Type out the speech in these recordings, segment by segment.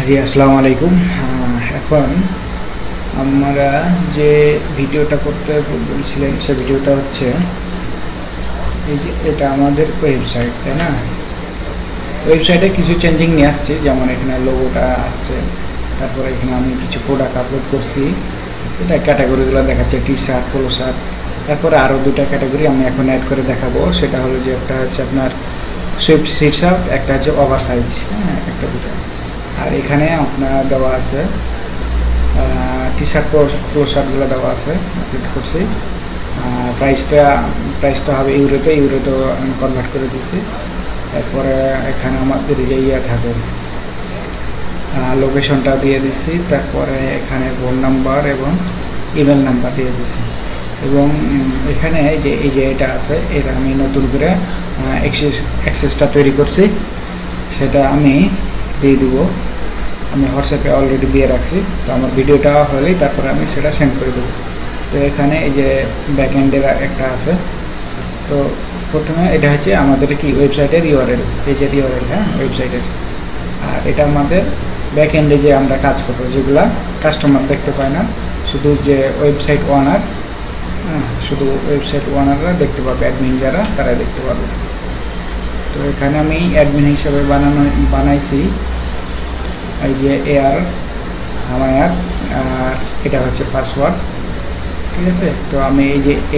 জি, আসসালামু আলাইকুম। এখন আমরা যে ভিডিওটা করতে বলছিলেন সে ভিডিওটা হচ্ছে এই যে এটা আমাদের ওয়েবসাইট, তাই না? ওয়েবসাইটে কিছু চেঞ্জিং নিয়ে আসছে, যেমন এখানে লোগোটা আসছে, তারপরে এখানে আমি কিছু প্রোডাক্ট আপলোড করছি, এটা ক্যাটাগরিগুলো দেখাচ্ছে টি শার্ট, পোলো শার্ট। তারপরে আরও দুটা ক্যাটাগরি আমি এখন অ্যাড করে দেখাবো, সেটা হলো যে একটা হচ্ছে আপনার সুইফট টি শার্ট, একটা হচ্ছে ওভার সাইজ, হ্যাঁ, একটা দুটো। আর এখানে আপনার দেওয়া আছে টি শার্ট, পোলো শার্টগুলো দেওয়া আছে, আপলোড করছি। প্রাইসটা হবে ইউরোতে আমি কনভার্ট করে দিচ্ছি। তারপরে এখানে আমাদের যে থাকে লোকেশনটা দিয়ে দিচ্ছি, তারপরে এখানে ফোন নাম্বার এবং ইমেল নাম্বার দিয়ে দিচ্ছি। এবং এখানে এই যে এটা আছে, এটা আমি নতুন করে অ্যাক্সেসটা তৈরি করছি, সেটা আমি দিয়ে দেবো। আমি হোয়াটসঅ্যাপে অলরেডি দিয়ে রাখছি, তো আমার ভিডিওটা হলেই তারপরে আমি সেটা সেন্ড করে দেবো। তো এখানে এই যে ব্যাক এন্ডের একটা আছে, তো প্রথমে এটা হচ্ছে আমাদের কি ওয়েবসাইটের ইউআরএল, পেজের ইউআরএল, হ্যাঁ, ওয়েবসাইটের। আর এটা আমাদের ব্যাক এন্ডে যে আমরা কাজ করবো, যেগুলা কাস্টমার দেখতে পায় না, শুধু যে ওয়েবসাইট ওনার, শুধু ওয়েবসাইট ওনাররা দেখতে পাবে, অ্যাডমিন যারা তারা দেখতে পাবে। তো এখানে আমি অ্যাডমিন হিসাবে বানাইছি এই যে আমার আর এটা হচ্ছে পাসওয়ার্ড, ঠিক আছে? তো আমি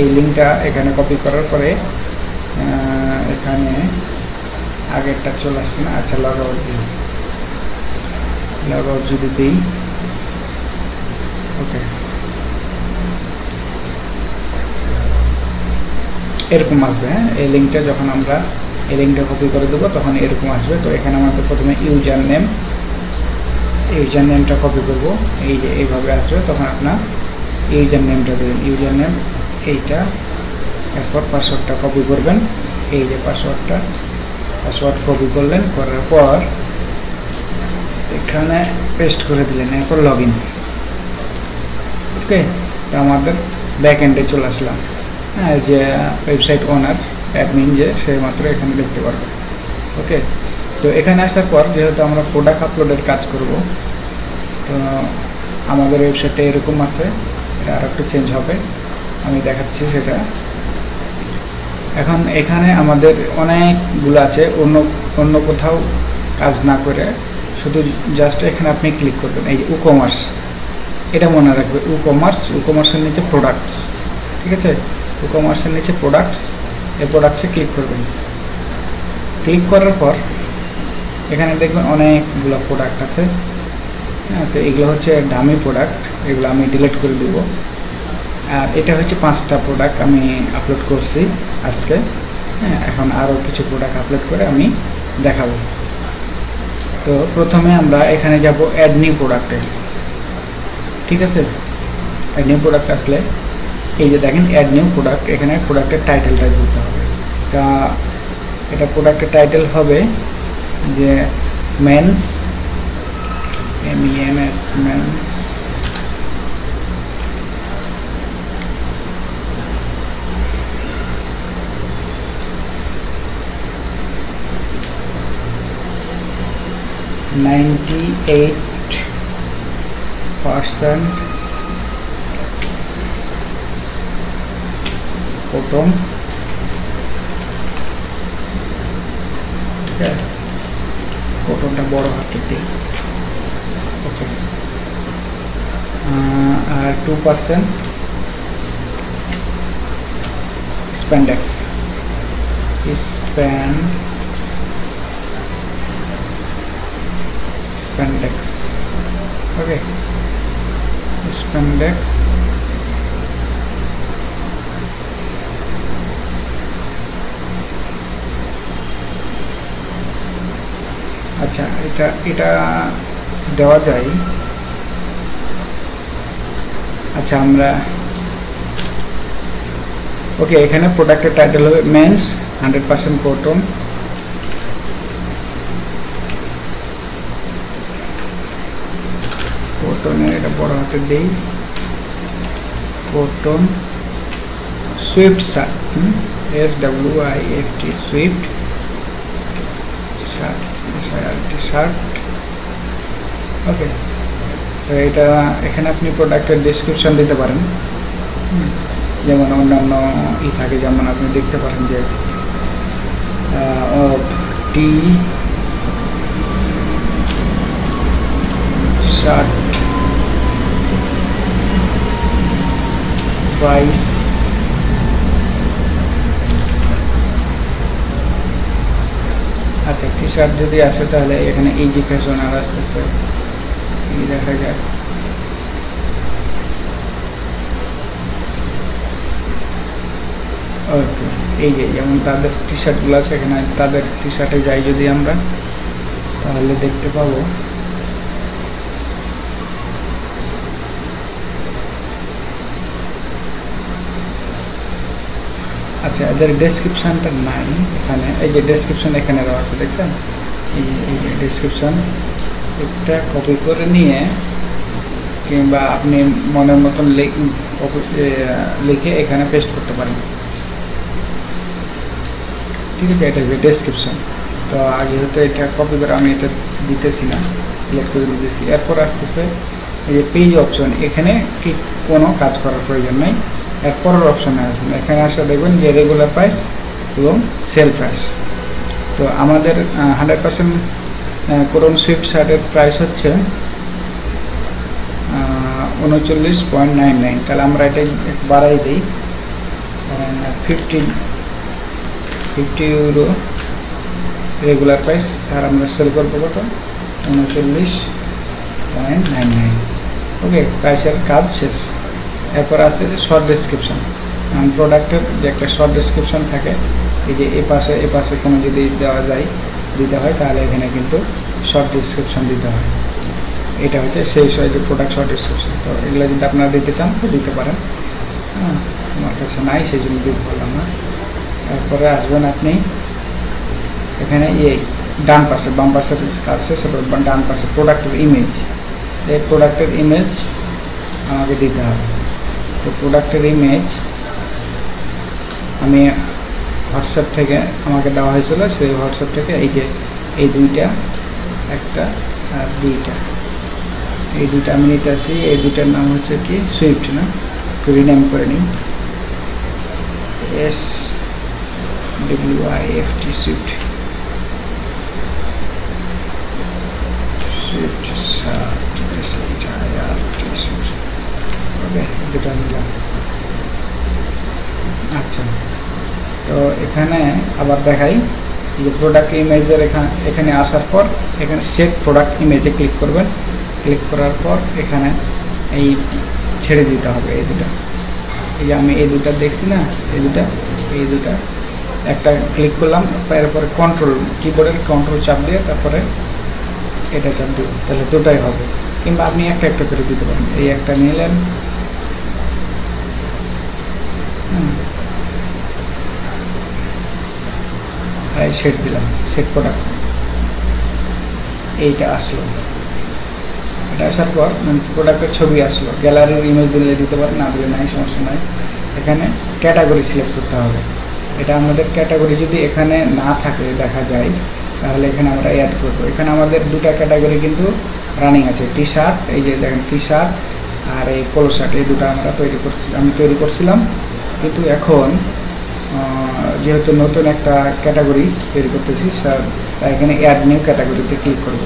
এই লিঙ্কটা এখানে কপি করার পরে এখানে আগেরটা চলে আসছে না, আচ্ছা, লগ আউট যদি দিই, ওকে, এরকম আসবে। হ্যাঁ, এই লিঙ্কটা যখন আমরা এই লিঙ্কটা কপি করে দেবো তখন এরকম আসবে। তো এখানে আমাদের প্রথমে ইউজার নেমটা কপি করব, এই যে এইভাবে আসবে, তখন আপনার ইউজার নেমটা দেবেন, ইউজার নেম এইটা। এরপর পাসওয়ার্ডটা কপি করবেন, এই যে পাসওয়ার্ড কপি করলেন, করার পর এখানে পেস্ট করে দিলেন, এরপর লগ ইন। ওকে, তো আমাদের ব্যাক এন্ডে চলে আসলাম। হ্যাঁ, যে ওয়েবসাইট ওনার, অ্যাডমিন যে, সে মাত্র এখানে দেখতে পারবে। ওকে, তো এখানে আসার পর যেহেতু আমরা প্রোডাক্ট আপলোডের কাজ করব, তো আমাদের ওয়েবসাইটটা এরকম আছে, এটা আর একটু চেঞ্জ হবে, আমি দেখাচ্ছি সেটা। এখন এখানে আমাদের অনেকগুলো আছে, অন্য কোথাও কাজ না করে শুধু জাস্ট এখানে আপনি ক্লিক করবেন, এই যে ই-কমার্স, এটা মনে রাখবে, ই-কমার্সের নিচে প্রোডাক্টস, ঠিক আছে? ই-কমার্সের নিচে প্রোডাক্টস, এই প্রোডাক্টসে ক্লিক করবেন। ক্লিক করার পর এখানে দেখবেন অনেকগুলো প্রোডাক্ট আছে, হ্যাঁ, তো এগুলো হচ্ছে দামি প্রোডাক্ট, এগুলো আমি ডিলিট করে দেবো। আর এটা হচ্ছে 5টা প্রোডাক্ট আমি আপলোড করছি আজকে। হ্যাঁ, এখন আরও কিছু প্রোডাক্ট আপলোড করে আমি দেখাবো। তো প্রথমে আমরা এখানে যাব অ্যাড নিউ প্রোডাক্টে, ঠিক আছে? অ্যাড নিউ প্রোডাক্ট আসলে এই যে দেখেন অ্যাড নিউ প্রোডাক্ট, এখানে প্রোডাক্টের টাইটেলটা দিতে হবে। তা এটা প্রোডাক্টের টাইটেল হবে যে মেন্স, MENS, মেন্স, %98 কটন, ঠিক আছে? কটনটা বড় হাতের দিই, ওকে। আর 2% স্প্যান্ডেক্স, ওকে, স্প্যান্ডেক্স। আচ্ছা, এটা দেওয়া যায়। আচ্ছা, আমরা ওকে, এখানে প্রোডাক্টের টাইটেল হবে মেন্স 100% কটন, কটনের, এটা বড় হাতের দেই, cotton swift shirt, SWIFT, swift shirt, shirt, okay, তো এটা এখানে আপনি প্রোডাক্টের ডেসক্রিপশন দিতে পারেন, যেমন অন্যান্য থাকে, যেমন আপনি দেখতে পারেন যে টি শার্ট প্রাইস আচ্ছা, টি শার্ট যদি আসে তাহলে এখানে এই যে ফ্যাশন আর আসতেছে, এই দেখা যায় ওকে, এই যে যেমন তাদের টি শার্টগুলো আছে, এখানে তাদের টি শার্টে যাই যদি আমরা, তাহলে দেখতে পাবো আচ্ছা, এদের ডেসক্রিপশনটা নাই এখানে, এই যে ডেসক্রিপশন এখানে দেওয়া আছে, দেখছেন এই যে ডেসক্রিপশন, এটা কপি করে নিয়ে কিংবা আপনি মনের মতন লিখে এখানে পেস্ট করতে পারেন, ঠিক আছে। এটা যে ডেসক্রিপশন, তো আগে হয়তো এটা কপি করে আমি এটা দিতেছি না, সিলেক্ট করে দিতেছি। এরপর আসতেছে এই যে পেজ অপশন, এখানে ঠিক কোনো কাজ করার প্রয়োজন নেই, এরপরের অপশনে আসবেন, এখানে আসলে দেখবেন যে রেগুলার প্রাইস এবং সেল প্রাইস। তো আমাদের 100% কোরন সুইফট শার্টের প্রাইস হচ্ছে 39.99, তাহলে আমরা এটা বাড়াই দিই 50 ইউরো রেগুলার প্রাইস, আর আমরা সেল করবো কত 39.99। ওকে, প্রাইসের কাজ শেষ। এরপর আছে শর্ট ডেসক্রিপশন, প্রোডাক্টের যে একটা শর্ট ডেসক্রিপশন থাকে, এই যে এ পাশে কোনো যদি দিতে হয় তাহলে এখানে কিন্তু শর্ট ডেসক্রিপশন দিতে হয়, এটা হচ্ছে সেই যে প্রোডাক্ট শর্ট ডেসক্রিপশন। তো এগুলো যদি আপনারা দিতে চান তো দিতে পারেন, হ্যাঁ, আমার কাছে নাই সেই জন্য দিতে পারলাম না। তারপরে আসবেন আপনি এখানে এই ডান পাশে, বাম পাশে কাজ শেষ, ডান পাশে প্রোডাক্টের ইমেজ, এই প্রোডাক্টের ইমেজ আমাকে দিতে হবে। তো প্রোডাক্টের ইমেজ আমি হোয়াটসঅ্যাপ থেকে আমাকে দেওয়া হয়েছিল, সেই হোয়াটসঅ্যাপ থেকে এই যে এই দুইটা, একটা আর দুইটা, এই দুইটা আমি নিতে আসি। এই দুইটার নাম হচ্ছে কি সুইফট, না রিনেম করে নিই, SWIFT Swift, Swift shirt SHIRT। ওকে, দুটা নিলাম। আচ্ছা, তো এখানে আবার দেখাই যে প্রোডাক্ট ইমেজের এখানে আসার পর এখানে সেট প্রোডাক্ট ইমেজে ক্লিক করবেন, ক্লিক করার পর এখানে এই ছেড়ে দিতে হবে এই দুটা, এই যে আমি এই দুটা দেখছি না, এই দুটা একটা ক্লিক করলাম, এরপরে কিবোর্ডের কন্ট্রোল চাপ দিয়ে তারপরে এটা চাপ দিব, তাহলে দুটাই হবে। কিংবা আপনি একটা করে দিতে পারেন, এই একটা নিলেন, সেট দিলাম, সেট প্রোডাক্ট, এইটা আসলো। এটা আসার পর প্রোডাক্টের ছবি আসলো, গ্যালারির ইমেজ দিলে দিতে পারেন, না দিলে নাই, সমস্যা নাই। এখানে ক্যাটাগরি সিলেক্ট করতে হবে, এটা আমাদের ক্যাটাগরি যদি এখানে না থাকে দেখা যায়, তাহলে এখানে আমরা অ্যাড করবো। এখানে আমাদের দুটা ক্যাটাগরি কিন্তু রানিং আছে, টি শার্ট, এই যে দেখেন টি শার্ট আর এই পোলো শার্ট, এই দুটো আমি তৈরি করছিলাম, কিন্তু এখন যেহেতু নতুন একটা ক্যাটাগরি তৈরি করতেছি, তাই এখানে অ্যাড নিউ ক্যাটাগরিতে ক্লিক করব।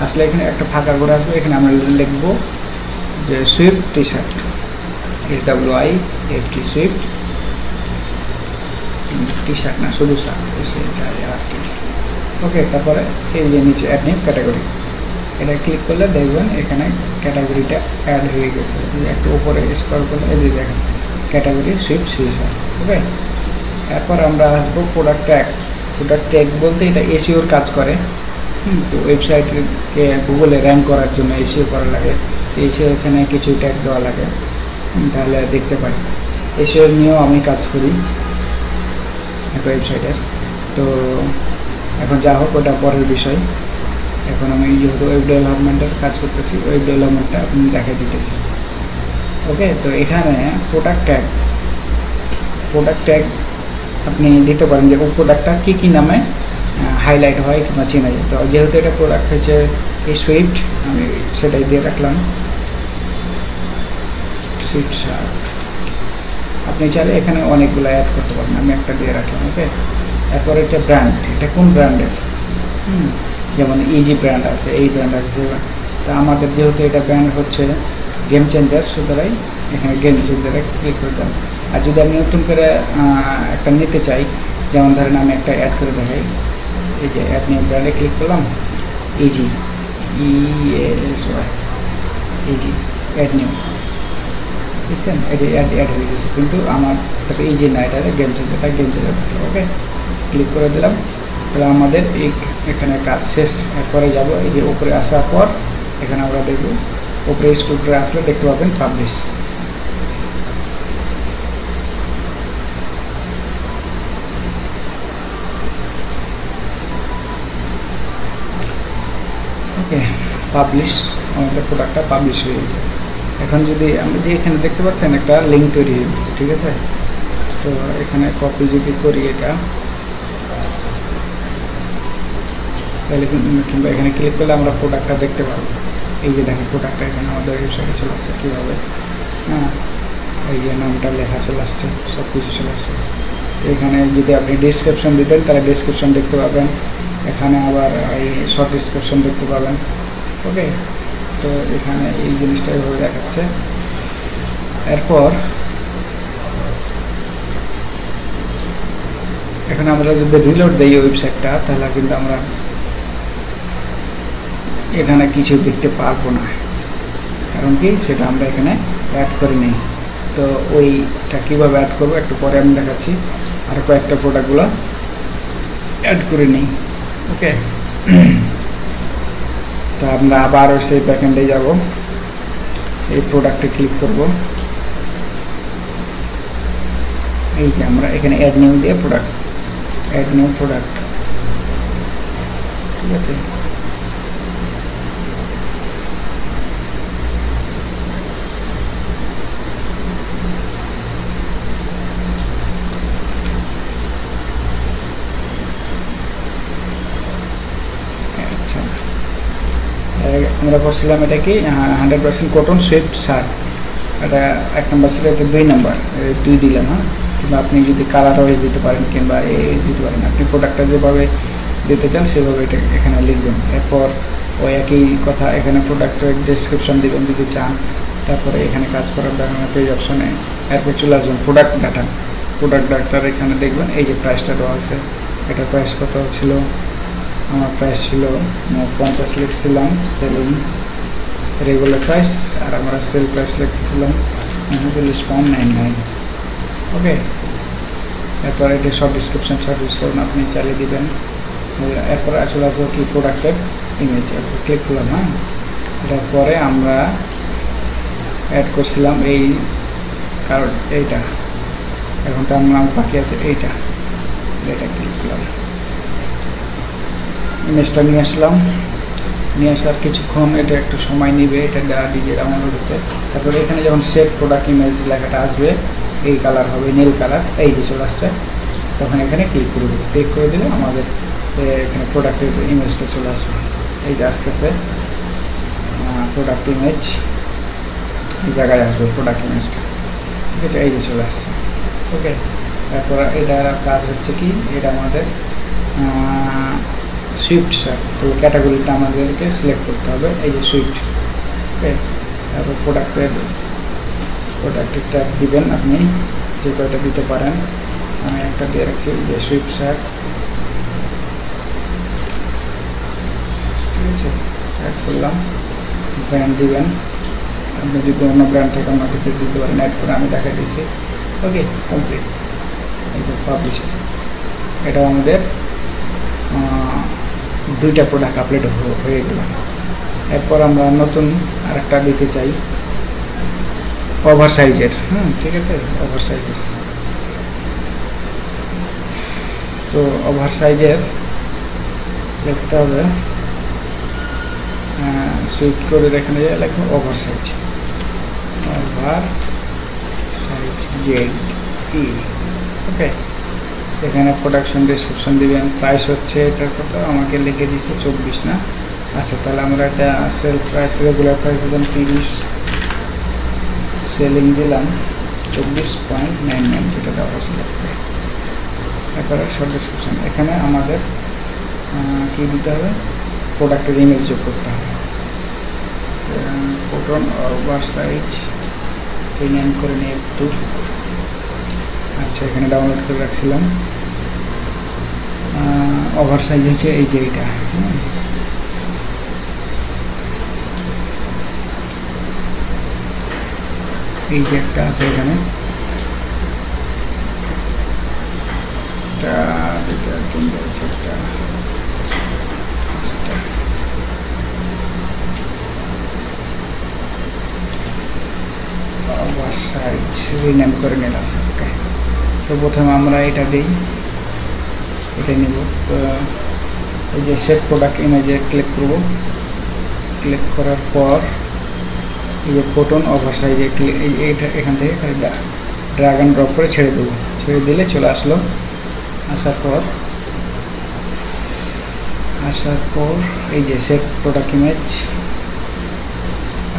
আসলে এখানে একটা ফাঁকা করে আসবে, এখানে আমরা লিখবো যে Swift T shirt, SWIFT Swift T shirt, না শুধু শার্ট, SHIRT। ওকে, তারপরে এই যে নিচে অ্যাড নিউ ক্যাটাগরি, এটা ক্লিক করলে দেখবেন এখানে ক্যাটাগরিটা অ্যাড হয়ে গেছে। একটু উপরে স্ক্রল করলে এই যে দেখেন ক্যাটাগরি সুইফট টি শার্ট। ওকে, এরপর আমরা আসবো প্রোডাক্ট ট্যাগ বলতে এটা এসইওর কাজ করে, তো ওয়েবসাইটকে গুগলে র্যাঙ্ক করার জন্য এসইও করা লাগে, এসইও এখানে কিছু ট্যাগ দেওয়া লাগে, তাহলে দেখতে পাই। এসইও নিয়েও আমি কাজ করি একটা ওয়েবসাইটের, তো এখন যা হোক ওটা পরের বিষয়। এখন আমি যেহেতু ওয়েব ডেভেলপমেন্টের কাজ করতেছি, ওয়েব ডেভেলপমেন্টটা আপনি দেখাই দিতেছি। ওকে, তো এখানে প্রোডাক্ট ট্যাগ আপনি দিতে পারেন যে প্রোডাক্টটা কী নামে হাইলাইট হয় কিংবা চেনা যায়। তো যেহেতু এটা প্রোডাক্ট হচ্ছে এই সুইফট, আমি সেটাই দিয়ে রাখলাম সুইফট শার্ট। আপনি চাইলে এখানে অনেকগুলো অ্যাড করতে পারেন, আমি একটা দিয়ে রাখলাম। ওকে, এরপর এটা ব্র্যান্ড, এটা কোন ব্র্যান্ডের, যেমন ইজি ব্র্যান্ড আছে, এই ব্র্যান্ড আছে। তা আমাদের যেহেতু এটা ব্র্যান্ড হচ্ছে গেম চেঞ্জার, সুতরাং এখানে গেম চেঞ্জারে ক্লিক করে দেন। আর যদি আমি নতুন করে একটা নিতে চাই, যেমন ধরেন আমি একটা অ্যাড করে দেখাই, এই যে অ্যাড নিউ ব্র্যান্ডে ক্লিক করলাম, easy EASY easy add new, বুঝছেন, এটি অ্যাড হয়ে গেছে, কিন্তু আমার তাকে ইজি না, এটা গেম চেঞ্জারটা গেম চেঞ্জার থাকলো। ওকে, ক্লিক করে দিলাম, তাহলে আমাদের এখানে কাজ শেষ। এরপরে যাব এই যে উপরে আসার পর এখানে আমরা দেখব, উপরে স্ক্রল করে আসলে দেখতে পাবেন পাবলিশ। ওকে, পাবলিশ, আমাদের প্রোডাক্টটা পাবলিশ হয়ে গেছে। এখন যদি আমরা যে এখানে দেখতে পাচ্ছেন একটা লিঙ্ক তৈরি হয়ে গেছে, ঠিক আছে। তো এখানে কপি যদি করি এটা, তাহলে কিংবা এখানে ক্লিক করলে আমরা প্রোডাক্টটা দেখতে পাবো। এই যে দেখেন প্রোডাক্টটা এখানে আমাদের ওয়েবসাইটে চলে আসছে কীভাবে, হ্যাঁ, এই যে নামটা লেখা চলে আসছে, সব কিছু চলে আসছে। এখানে যদি আপনি ডিসক্রিপশন দিতেন তাহলে ডিসক্রিপশন দেখতে পাবেন, এখানে আবার এই শর্ট ডিসক্রিপশন দেখতে পাবেন। ওকে, তো এখানে এই জিনিসটা এভাবে দেখাচ্ছে। এরপর এখানে আমরা যদি রিলোড দিই ওয়েবসাইটটা, তাহলে কিন্তু আমরা এখানে কিছু দেখতে পারবো না, কারণ কি সেটা আমরা এখানে অ্যাড করে নিই। তো ওইটা কীভাবে অ্যাড করবো একটু পরে আমি দেখাচ্ছি। আর কয়েকটা প্রোডাক্টগুলো অ্যাড করে নিই। ওকে, তো আমরা আবারও সেই ব্যাকএন্ডে যাব, এই প্রোডাক্টে ক্লিক করব। এই যে আমরা এখানে অ্যাড নিউ দিয়ে প্রোডাক্ট, অ্যাড নিউ প্রোডাক্ট, ঠিক আছে। আচ্ছা, আমরা করছিলাম এটা কি 100% কটন সুইফট শার্ট, এটা 1 নম্বর ছিল, এটা 2 নম্বর, 2 দিলাম। হ্যাঁ, কিংবা আপনি যদি কালার ওয়াইজ দিতে পারেন কিংবা দিতে পারেন, আপনি প্রোডাক্টটা যেভাবে দিতে চান সেভাবে এটা এখানে লিখবেন। এরপর ওই একই কথা এখানে প্রোডাক্টের ডেসক্রিপশন দিবেন যদি চান। তারপরে এখানে কাজ করার দরকার পেজ অপশনে, এরপর চলে আসবেন প্রোডাক্ট ডাটা। প্রোডাক্ট ডাটার এখানে দেখবেন এই যে প্রাইসটা দেওয়া আছে, এটা প্রাইস কত ছিল, আমার প্রাইস ছিল 50 লিখছিলাম সেলিং রেগুলার প্রাইস, আর আমরা সেল প্রাইস লিখেছিলাম 39.99। ওকে, এরপর এটা সব ডিসক্রিপশন আপনি চালিয়ে দিবেন। এরপর আসলে আসবো কি প্রোডাক্টের ইমেজ, এরপর ক্লিক করলাম। হ্যাঁ, এটার পরে আমরা অ্যাড করছিলাম এই কারণ এইটা, এখন তো আমরা বাকি আছে এইটা, এটা ক্লিক করলাম, ইমেজটা নিয়ে আসলাম। নিয়ে আসার কিছুক্ষণ এটা একটু সময় নেবে, এটা ডিজে ডাউনলোড হতে। তারপরে এখানে যখন সেভ প্রোডাক্ট ইমেজ লেখাটা আসবে, এই কালার হবে নীল কালার, এই যে চলে আসছে, তখন এখানে ক্লিক করে দেবো। ক্লিক করে দিলে আমাদের এখানে প্রোডাক্টের ইমেজটা চলে আসবে। এই যে আসতেছে প্রোডাক্ট ইমেজ, এই জায়গায় আসবে প্রোডাক্ট ইমেজটা, ঠিক আছে, এই যে চলে আসছে। ওকে, তারপর এটার কাজ হচ্ছে কি, এটা আমাদের সুইফট শার্ট, তো ক্যাটাগরিটা আমাদেরকে সিলেক্ট করতে হবে, এই যে সুইফট। ওকে, তারপর প্রোডাক্টের ট্যাগ দিবেন, আপনি যে কয়টা দিতে পারেন, আমি একটা দিয়ে রাখছি, যে সুইফট শার্ট, ঠিক আছে, অ্যাড করলাম। ব্র্যান্ড দিবেন, আপনি যদি অন্য ব্র্যান্ড থেকে অন্য কিছু দিতে পারেন, অ্যাড করে আমি দেখা দিচ্ছি। ওকে, কমপ্লিট, পাবলিশ। এটা আমাদের 2টা প্রোডাক্ট আপলোড হয়ে গেল। এরপর আমরা নতুন আরেকটা দিতে চাই ওভার সাইজের, ঠিক আছে, ওভার সাইজের। তো ওভার সাইজের লিখতে হবে, সুইফট করে এখানে লিখবো over size, over size ZE। ওকে, এখানে প্রোডাকশন ডেসক্রিপশন দিবেন, প্রাইস হচ্ছে এটার কত আমাকে লিখে দিয়েছে 24 না। আচ্ছা, তাহলে আমরা এটা সেল প্রাইস রেগুলার প্রাইস দিলাম 30, সেলিং দিলাম 24.99 যেটা দেওয়া হয়েছিল। এরপরে শর্ট ডেসক্রিপশন, এখানে আমাদের কি দিতে হবে, প্রোডাক্টের ইমেজ যোগ করতে হবে। কটন ওভার সাইজ রিনেম করে নিয়ে একটু, আচ্ছা এখানে ডাউনলোড করে রাখছিলাম। ওভার সাইজ হচ্ছে এই যে এইটা, এই যে একটা আছে এখানে, ওভার সাইজ রিনেম করে নিলাম। ওকে, তো প্রথমে আমরা এটা দিই, এটা নিব। তো এই যে সেট প্রোডাক্ট ইমেজে ক্লিক করব, ক্লিক করার পর এই যে কটন ওভার সাইজে এইটা এখান থেকে ড্র্যাগ অ্যান্ড ড্রপ করে ছেড়ে দেবো, ছেড়ে দিলে চলে আসলো। আসার পর এই যে সেট প্রোডাক্ট ইমেজ,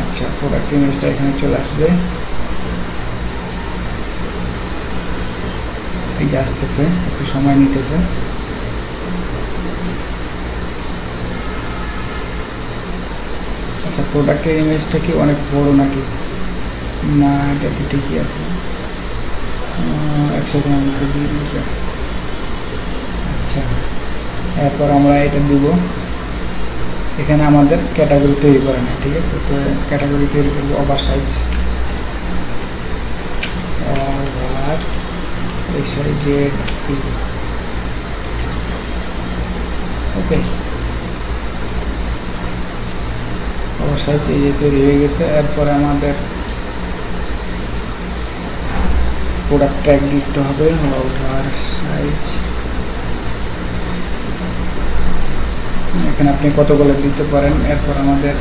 আচ্ছা প্রোডাক্ট ইমেজটা এখানে চলে আসবে। এই যে আসতেছে, একটু সময় নিতেছে। আচ্ছা, প্রোডাক্টের ইমেজটা কি অনেক বড় নাকি না, এটা তো ঠিকই আছে। 100 গ্রাম দিয়ে দিতে। আচ্ছা, এরপর আমরা এটা দিব। এখানে আমাদের ক্যাটাগরি তৈরি করে না, ঠিক আছে। তো ক্যাটাগরি তৈরি করবো ওভার সাইজ, ওভার এই সাইজে। ওকে, ওভার সাইজ এই যে তৈরি হয়ে গেছে। এরপরে আমাদের প্রোডাক্ট ট্যাগ দিতে হবে, ওভার সাইজ। এখানে আপনি কতগুলো দিতে পারেন। এরপর আমাদের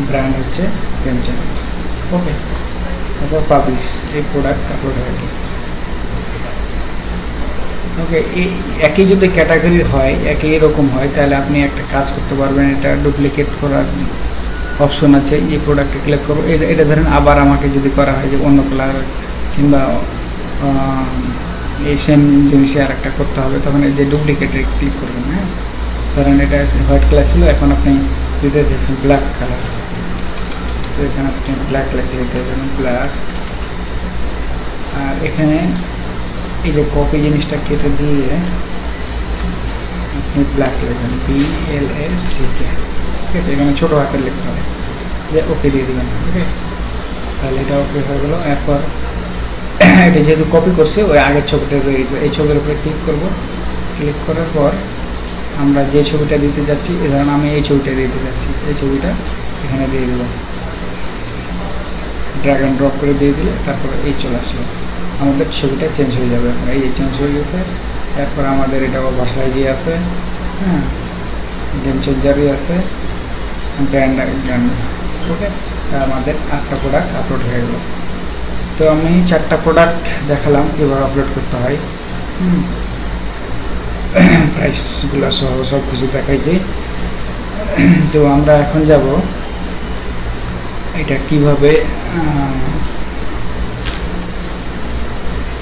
ব্র্যান্ড হচ্ছে পেনচেন। ওকে, তারপর পাবলিশ, এই প্রোডাক্ট আপলোড হয়ে গেল। ওকে, এই একই যদি ক্যাটাগরি হয়, একই রকম হয়, তাহলে আপনি একটা কাজ করতে পারবেন। এটা ডুপ্লিকেট করার অপশন আছে, এই প্রোডাক্টে ক্লিক করবো। এটা ধরেন আবার আমাকে যদি করা হয় যে অন্য কালার কিংবা এই সেম জিনিসে আর একটা করতে হবে, তখন এই যে ডুপ্লিকেটে ক্লিক করবেন। হ্যাঁ, ধরেন এটা হোয়াইট কালার ছিল, এখন আপনি দিতে চাইছেন ব্ল্যাক কালার, তো এখানে আপনি ব্ল্যাক লিখে দিতে পারবেন, ব্ল্যাক। আর এখানে এই যে কপি জিনিসটা কেটে দিয়ে আপনি ব্ল্যাক লিখবেন, BLACK, ঠিক আছে। এখানে ছোটো হাতের লিখতে হবে, যে ওকে দিয়ে দেবেন। ওকে, তাহলে এটা ওকে হয়ে গেলো। এরপর এটা যেহেতু কপি করছে, ওই আগের ছবিটা রয়ে গেছে, এই ছবির উপরে ক্লিক করব। ক্লিক করার পর আমরা যে ছবিটা দিতে যাচ্ছি, ধরুন আমি এই ছবিটা দিতে যাচ্ছি, এই ছবিটা এখানে দিয়ে দেবো, ড্র্যাগ অ্যান্ড ড্রপ করে দিয়ে দিলে তারপরে এই চলে আসলো, আমাদের ছবিটা চেঞ্জ হয়ে যাবে। এই যে চেঞ্জ হয়ে গেছে। এরপর আমাদের এটা ওভার সাইজে আছে, হ্যাঁ, গেম চেঞ্জারই আছে, ব্র্যান্ড। ওকে, আমাদের 8টা প্রোডাক্ট আপলোড হয়ে গেল। তো আমি 4টা প্রোডাক্ট দেখালাম কীভাবে আপলোড করতে হয়, প্রাইসগুলো সহ সব কিছু দেখাইছি। তো আমরা এখন যাব এটা কিভাবে,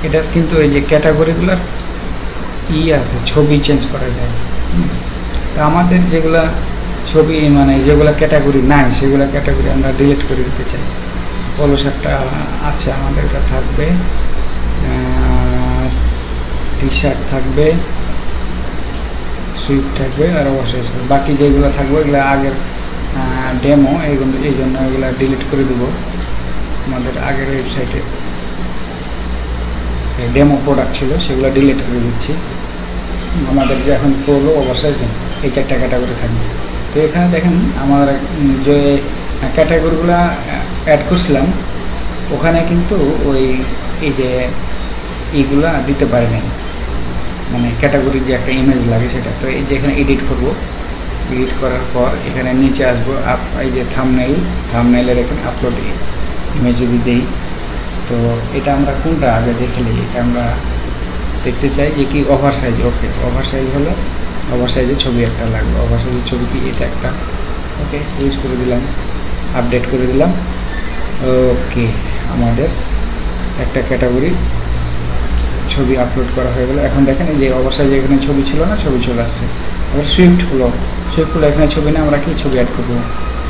এটার কিন্তু এই যে ক্যাটাগরিগুলোর আছে, ছবি চেঞ্জ করা যায়। তা আমাদের যেগুলা ছবি মানে যেগুলো ক্যাটাগরি নাই, সেগুলো ক্যাটাগরি আমরা ডিলিট করে দিতে চাই। পলো শার্টটা আছে আমাদের, এটা থাকবে, টি শার্ট থাকবে, সুইফট থাকবে, আর অবশ্যই বাকি যেগুলো থাকবে এগুলো আগের ডেমো, এইগুলো এই জন্য এগুলো ডিলিট করে দেবো। আমাদের আগের ওয়েবসাইটে ডেমো প্রোডাক্ট ছিল, সেগুলো ডিলিট করে দিচ্ছি। আমাদের যে এখন পড়লো অবশ্যই এই 4টা ক্যাটাগরি থাকবে। তো এখানে দেখেন আমার যে ক্যাটাগরিগুলো অ্যাড করছিলাম, ওখানে কিন্তু ওই এই যে এইগুলা দিতে পারে নাই, মানে ক্যাটাগরির যে একটা ইমেজ লাগে সেটা। তো এই যে এখানে এডিট করব, এডিট করার পর এখানে নিচে আসবো, এই যে থাম্বনেইলের এখানে আপলোড ইমেজ যদি দিই, তো এটা আমরা কোনটা আগে দেখে নিই, এটা আমরা দেখতে চাই যে কি ওভার সাইজ। ওকে, ওভার সাইজ হলো, ওভার সাইজের ছবি একটা লাগবে। ওভার সাইজের ছবি কি এটা একটা। ওকে, ইউজ করে দিলাম, আপডেট করে দিলাম। ওকে, আমাদের একটা ক্যাটাগরি ছবি আপলোড করা হয়ে গেল। এখন দেখেন যে ওভার সাইজে এখানে ছবি ছিল না, ছবি চলে আসছে। এবার সুইফট হলো, এখানে ছবি না, আমরা কি ছবি অ্যাড করবো।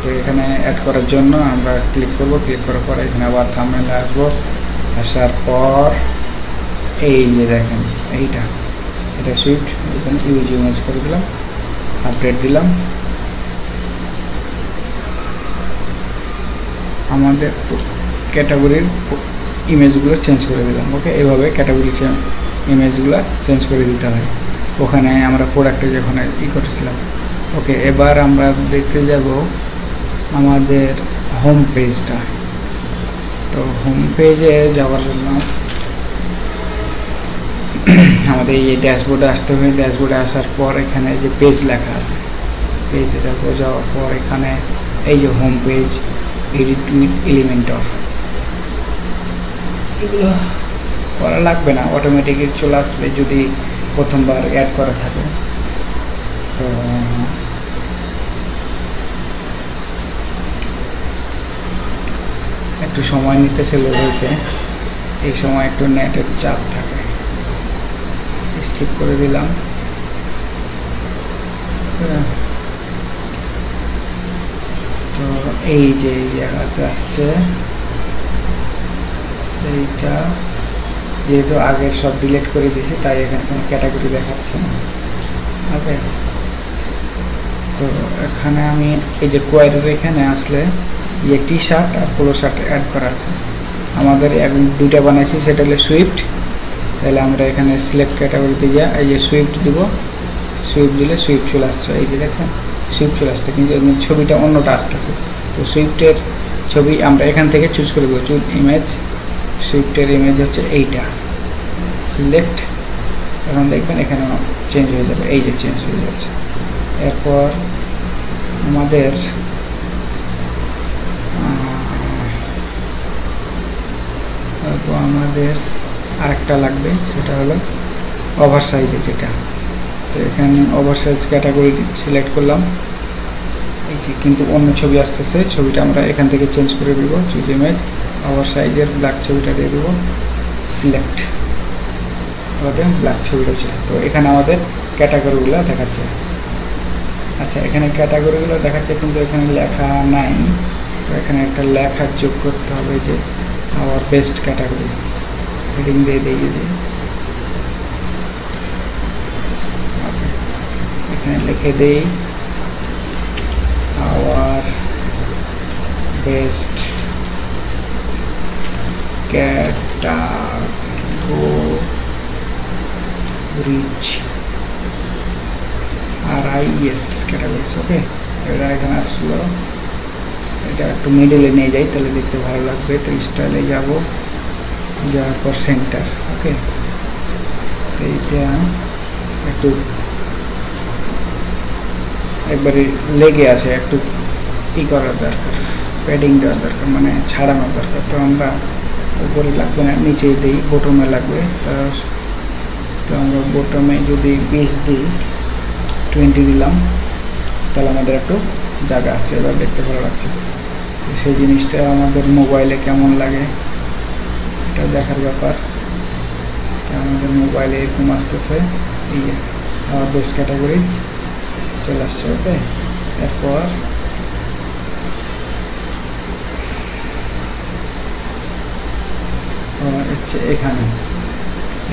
তো এখানে অ্যাড করার জন্য আমরা ক্লিক করব, ক্লিক করার পর এখানে আবার থাম্বনেলে আসবো। আসার পর এই যে দেখেন এইটা, এটা সুইফট, এখানে ইউজ ইমেজ করে দিলাম, আপডেট দিলাম। আমাদের ক্যাটাগরির ইমেজগুলো চেঞ্জ করে দিলাম। ওকে, এভাবে ক্যাটাগরি ইমেজগুলো চেঞ্জ করে দিতে হয়। ওখানে আমরা প্রোডাক্টে যখন করেছিলাম। ওকে, এবার আমরা দেখতে যাব আমাদের হোম পেজটা। তো হোম পেজে যাওয়ার জন্য আমাদের এই ড্যাশবোর্ডে আসতে হবে। ড্যাশবোর্ডে আসার পর এখানে যে পেজ লেখা আছে, পেজে যাবো। যাওয়ার পর এখানে এই যে home page, edit with Elementor, এগুলো করা লাগবে না, অটোমেটিকই চলে আসবে যদি প্রথমবার অ্যাড করা থাকে। তো একটু সময় নিতেছে লোড হইতে, এই সময় একটু নেটের চাপ থাকে। স্কিপ করে দিলাম। তো এই যে জায়গাতে আসছে, সেইটা যেহেতু আগে সব ডিলিট করে দিয়েছি তাই এখানে কোনো ক্যাটাগরি দেখাচ্ছে না। ওকে, তো এখানে আমি এই যে কোয়ারির এখানে আসলে যে টি শার্ট আর পোলো শার্ট অ্যাড করা আছে। আমাদের দুইটা বানাইছি, সেটা হলো সুইফট। তাহলে আমরা এখানে সিলেক্ট ক্যাটাগরিতে যা এই যে সুইফট দিব, সুইফট দিলে সুইফট চলে আসছে। এই যে দেখেন সুইফট চলে আসছে, কিন্তু ছবিটা অন্যটা আসতেছে। তো সুইফটের ছবি আমরা এখান থেকে চুজ করে দেবো, চুজ ইমেজ। সুইফটের ইমেজ হচ্ছে এইটা, সিলেক্ট। এখন দেখবেন এখানে চেঞ্জ হয়ে যাবে, এই যে চেঞ্জ হয়ে যাচ্ছে। এরপর আমাদের আরেকটা লাগবে, সেটা হলো ওভার সাইজে যেটা। তো এখানে ওভার সাইজ ক্যাটাগরি সিলেক্ট করলাম, এইটি কিন্তু অন্য ছবি আসতেছে। ছবিটা আমরা এখান থেকে চেঞ্জ করে দেবো, চুজ ইমেজ, ওভার সাইজের ব্ল্যাক ছবিটা দিয়ে দেবো, সিলেক্ট। আমাদের ব্ল্যাক ছবিটা চলে। তো এখানে আমাদের ক্যাটাগরিগুলো দেখাচ্ছে। আচ্ছা, এখানে ক্যাটাগরিগুলো দেখাচ্ছে কিন্তু এখানে লেখা নাই। তো এখানে একটা লেখা যোগ করতে হবে, যে আওয়ার বেস্ট ক্যাটাগরি, হেডিং দিয়ে দিই। এখানে লিখে দেই our best categories, RIS categories. Okay, এটা এখানে আসলো। এটা একটু মিডলে নিয়ে যাই, তাহলে দেখতে ভালো লাগবে। তো স্টাইলে যাব, যাওয়ার পর সেন্টার। ওকে, এইটা একটু একবারে লেগে আছে, একটু করার দরকার, প্যাডিং দেওয়ার দরকার, মানে ছাড়ানোর দরকার। তো আমরা উপরে লাগবে না, নিচে দিই, বটমে লাগবে। তো আমরা বটমে যদি 20 দিই, 20 দিলাম, তাহলে আমাদের একটু জায়গা আসছে, এবার দেখতে ভালো লাগছে। তো সেই জিনিসটা আমাদের মোবাইলে কেমন লাগে এটা দেখার ব্যাপার। আমাদের মোবাইলে এরকম আসতেছে, এই আমার বেস্ট ক্যাটাগরিজ চলে আসছে। ওকে, এরপর হচ্ছে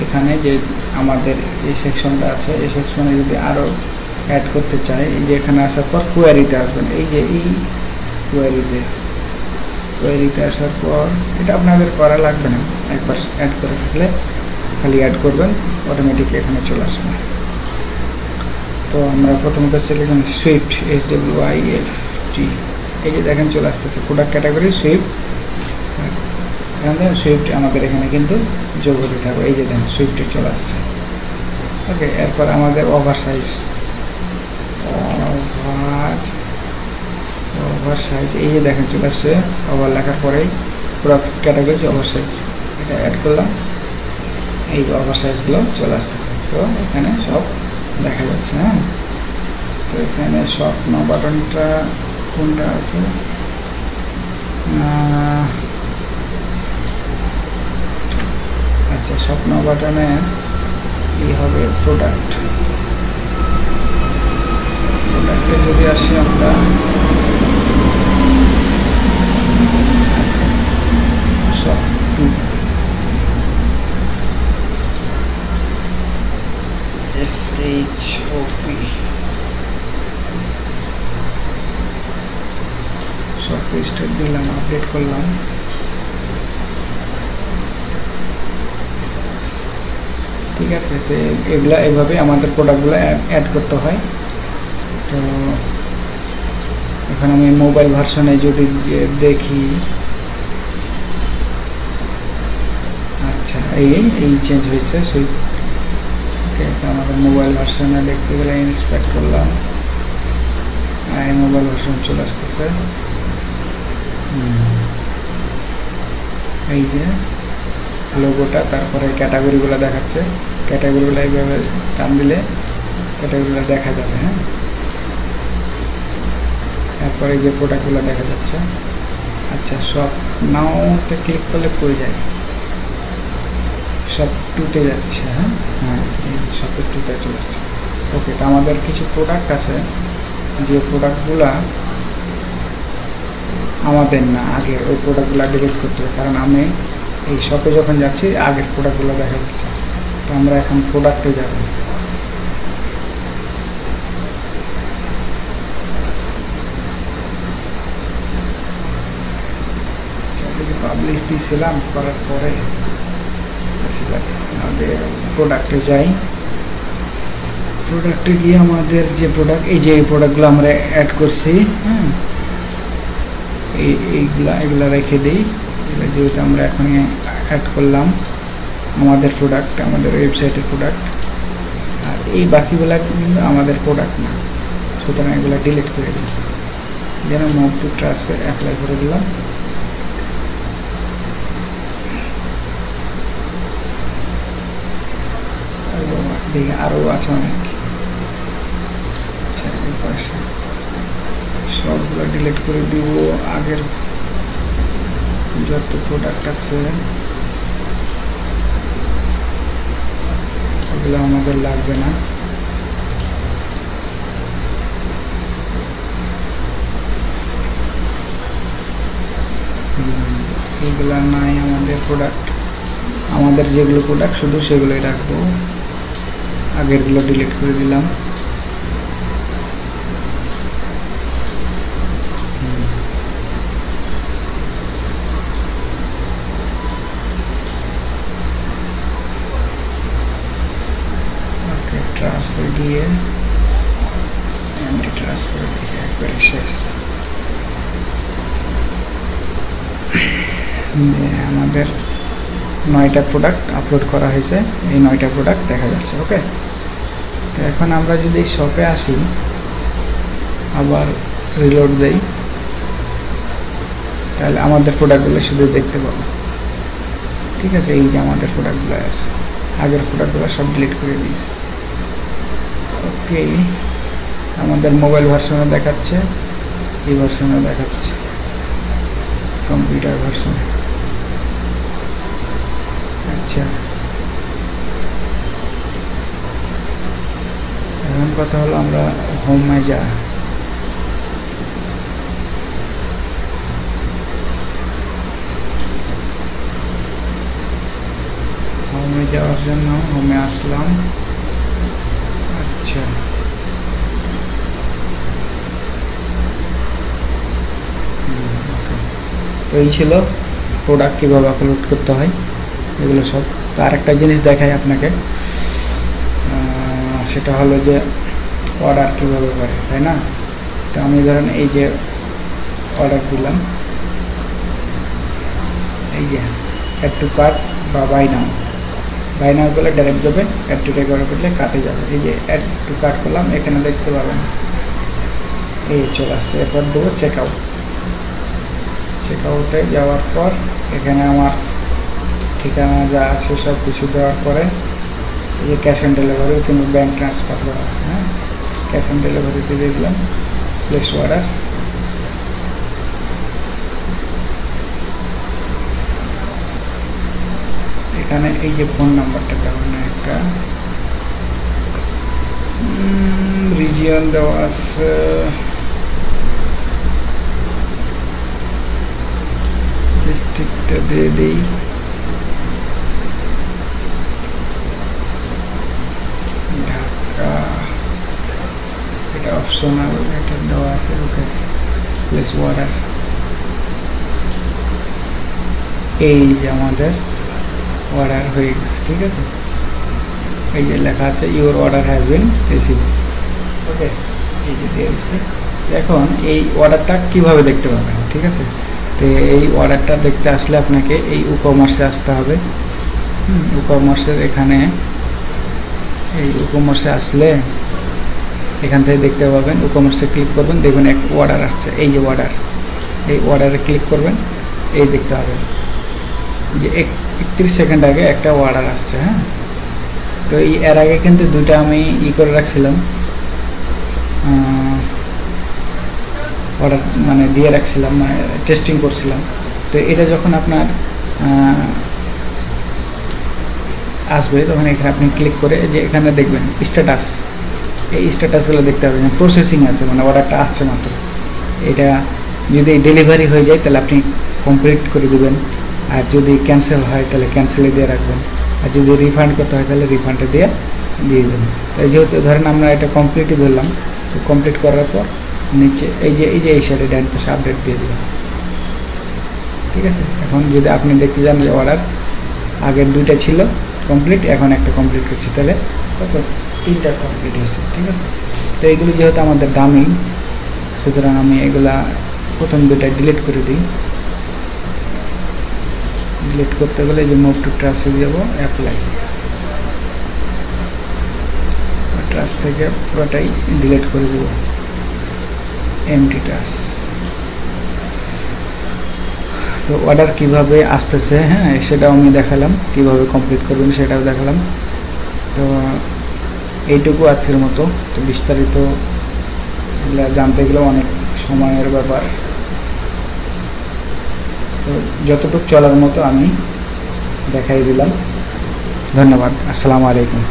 এখানে যে আমাদের এই সেকশনটা আছে, এই সেকশনে যদি আরও অ্যাড করতে চাই, এই যে এখানে আসার পর কোয়ারিতে আসবেন। এই যে এই কোয়ারিতে আসার পর এটা আপনাদের করা লাগবে না, একবার অ্যাড করে থাকলে খালি অ্যাড করবেন, অটোমেটিক এখানে চলে আসবে। তো আমরা প্রথমত লিখলাম সুইফট, SWIFT। এই যে দেখেন চলে আসতেছে প্রোডাক্ট ক্যাটাগরি সুইফট। সুইফট আমাদের এখানে কিন্তু যোগ হতে থাকবে। এই যে দেখেন সুইফটে চলে আসছে। ওকে, এরপর আমাদের ওভার সাইজ, এই যে দেখেন চলে আসছে। ওভার লেখার পরেই প্রোডাক্ট ক্যাটাগরি ওভার সাইজ, এটা অ্যাড করলাম। এই ওভার সাইজগুলো চলে আসতেছে। তো এখানে সব দেখা যাচ্ছে। হ্যাঁ, তো এখানে স্বপ্ন বাটনটা কোনটা আছে, আচ্ছা স্বপ্ন বাটনে কি হবে, প্রোডাক্টে যদি আসি আমরা, আচ্ছা সব SHOP সব স্টেপ দিলাম, আপডেট করলাম। ঠিক আছে, তো এগুলা এভাবে আমাদের প্রোডাক্টগুলো অ্যাড করতে হয়। তো এখন আমি মোবাইল ভার্সনে যদি দেখি, আচ্ছা এই চেঞ্জ হয়েছে। ওকে, তো আমাদের মোবাইল ভার্সনে দেখতে গেলে ইন্সপেক্ট করলাম, মোবাইল ভার্সন চলে আসতেছে। এই যে লোগোটা, তারপরে ক্যাটাগরিগুলো দেখাচ্ছে, ক্যাটাগরিগুলো এইভাবে টান দিলে ক্যাটাগরিগুলো দেখা যাবে। হ্যাঁ, তারপরে যে প্রোডাক্টগুলো দেখা যাচ্ছে। আচ্ছা, সব নাওতে ক্লিক করলে পড়ে যায়, সব টুতে যাচ্ছে। হ্যাঁ হ্যাঁ, সব টুতে চলে আসছে। ওকে, তো আমাদের কিছু প্রোডাক্ট আছে যে প্রোডাক্টগুলা আমাদের না, আগে ওই প্রোডাক্টগুলো ডিলিট করতে হবে, কারণ আমি এই শপে যখন যাচ্ছি আগের প্রোডাক্টগুলো দেখা যাচ্ছে। তো আমরা এখন প্রোডাক্টে যাব। পাবলিশ দিয়েছিলাম, করার পরে আমাদের প্রোডাক্টে যাই। প্রোডাক্টে গিয়ে আমাদের যে প্রোডাক্ট, এই যে এই প্রোডাক্টগুলো আমরা অ্যাড করছি, হ্যাঁ এইগুলা রেখে দিই। যেহেতু আমরা এখন অ্যাড করলাম আমাদের প্রোডাক্ট, আমাদের ওয়েবসাইটের প্রোডাক্ট, আর এই বাকিগুলা কিন্তু আমাদের প্রোডাক্ট না, সুতরাং এগুলো ডিলিট করে দিই। যেন মুভ টু ট্রাস্টে অ্যাপ্লাই করে দিলাম। দেখি আরও আছে অনেক। আচ্ছা, এই পাশে সবগুলো ডিলিট করে দিব। আগের যত প্রোডাক্ট আছে ওগুলো আমাদের লাগবে না। এইগুলা নাই আমাদের প্রোডাক্ট, আমাদের যেগুলো প্রোডাক্ট শুধু সেগুলোই রাখবো। আগেরগুলো ডিলিট করে দিলাম। ওকে, ট্রান্সফার দিয়ে এমনি ট্রান্সফার দিয়ে একবারে শেষ। আমাদের 9টা প্রোডাক্ট আপলোড করা হয়েছে, এই 9টা প্রোডাক্ট দেখা যাচ্ছে। ওকে, তো এখন আমরা যদি শপে আসি, আবার রিলোড দেই, তাহলে আমাদের প্রোডাক্টগুলো শুধু দেখতে পাবো। ঠিক আছে, এই যে আমাদের প্রোডাক্টগুলো আছে, আগের প্রোডাক্টগুলো সব ডিলিট করে দিয়েছি। ওকে, আমাদের মোবাইল ভার্সনে দেখাচ্ছে, এই ভার্সনে দেখাচ্ছে, কম্পিউটার ভার্সনে। আচ্ছা, এখন কথা হলো আমরা হোমে যাওয়ার জন্য হোমে আসলাম। আচ্ছা, তো এই ছিল প্রোডাক্ট কীভাবে আপলোড করতে হয়, এগুলো সব। তো আরেকটা জিনিস দেখাই আপনাকে, সেটা হলো যে অর্ডার কীভাবে করে, তাই না? তো আমি ধরেন এই যে অর্ডার দিলাম, এই যে অ্যাড টু কার্ট বা বাই নাও করলে ডাইরেক্ট যাবে, অ্যাড টু টেক অর্ডার করলে কাটে যাবে। এই যে অ্যাড টু কার্ট করলাম, এখানে দেখতে পাবেন এই চলে আসছে। এরপর দেবো চেক আউটে যাওয়ার পর এখানে আমার ঠিকানা যা আছে সব কিছু দেওয়ার পরে এই যে ক্যাশ অন ডেলিভারি কিন্তু ব্যাঙ্ক ট্রান্সফার করা আছে, হ্যাঁ, ক্যাশ অন ডেলিভারিতে দিয়ে দিলাম প্লেস অর্ডার। এখানে এই যে ফোন নাম্বারটা দেওয়া না, একটা রিজিয়ন দেওয়া আছে, ডিস্ট্রিক্টটা দিয়ে দিই, ঢাকা, এটা অপশনাল, এটা দেওয়া আছে, ওকে প্লেস অর্ডার। এই যে আমাদের অর্ডার হয়ে গেছে, ঠিক আছে, এই যে লেখা আছে your order has been receive, okay, এই যে দিয়ে দিচ্ছে। এখন এই অর্ডারটা কিভাবে দেখতে পাবেন, ঠিক আছে, তো এই অর্ডারটা দেখতে আসলে আপনাকে এই ই-কমার্সে আসতে হবে। ই-কমার্সের এখানে এই ই-কমার্সে আসলে এখান থেকে দেখতে পাবেন, ই-কমার্সে ক্লিক করবেন, দেখবেন এক অর্ডার আসছে, এই যে অর্ডার, এই অর্ডারে ক্লিক করবেন, এই দেখতে পাবেন যে 31 সেকেন্ড আগে একটা অর্ডার আসছে, হ্যাঁ। তো এই এর আগে কিন্তু দুইটা আমি করে রাখছিলাম, অর্ডার মানে দিয়ে রাখছিলাম, মানে টেস্টিং করছিলাম। তো এটা যখন আপনার আসবে তখন এখানে আপনি ক্লিক করে যে এখানে দেখবেন স্ট্যাটাস, এই স্ট্যাটাসগুলো দেখতে পাবেন প্রসেসিং আছে, মানে অর্ডারটা আসছে মাত্র। এটা যদি ডেলিভারি হয়ে যায় তাহলে আপনি কমপ্লিট করে দেবেন, আর যদি ক্যান্সেল হয় তাহলে ক্যান্সেলে দিয়ে রাখবেন, আর যদি রিফান্ড করতে হয় তাহলে রিফান্ডে দিয়ে দেবেন। তাই যেহেতু ধরেন আমরা এটা কমপ্লিটই ধরলাম, তো কমপ্লিট করার পর নিচে এই যে এই সাইডে ডান পাশে আপডেট দিয়ে দেবেন, ঠিক আছে। এখন যদি আপনি দেখতে যান যে অর্ডার আগের দুইটা ছিল কমপ্লিট, এখন একটা কমপ্লিট করছি, তাহলে কত 3টা কমপ্লিট হয়েছে, ঠিক আছে। তো এইগুলো যেহেতু আমাদের দামি, সুতরাং আমি এগুলা প্রথম দুইটা ডিলিট করে দিই। ডিলিট করতে গেলে যে মুভ টু ট্রাস্টে যাবো, অ্যাপ্লাই, ট্রাস্ট থেকে পুরোটাই ডিলিট করে দেবো, এমটি ট্রাস্ট। তো অর্ডার কিভাবে আসতেছে, হ্যাঁ, সেটাও আমি দেখালাম, কিভাবে কমপ্লিট করবেন সেটাও দেখালাম। তো এইটুকু আজকের মতো। তো বিস্তারিত জানতে গেলে অনেক সময়ের ব্যাপার, তো যতটুকু চলার মতো আমি দেখাই দিলাম। ধন্যবাদ, আসসালামু আলাইকুম।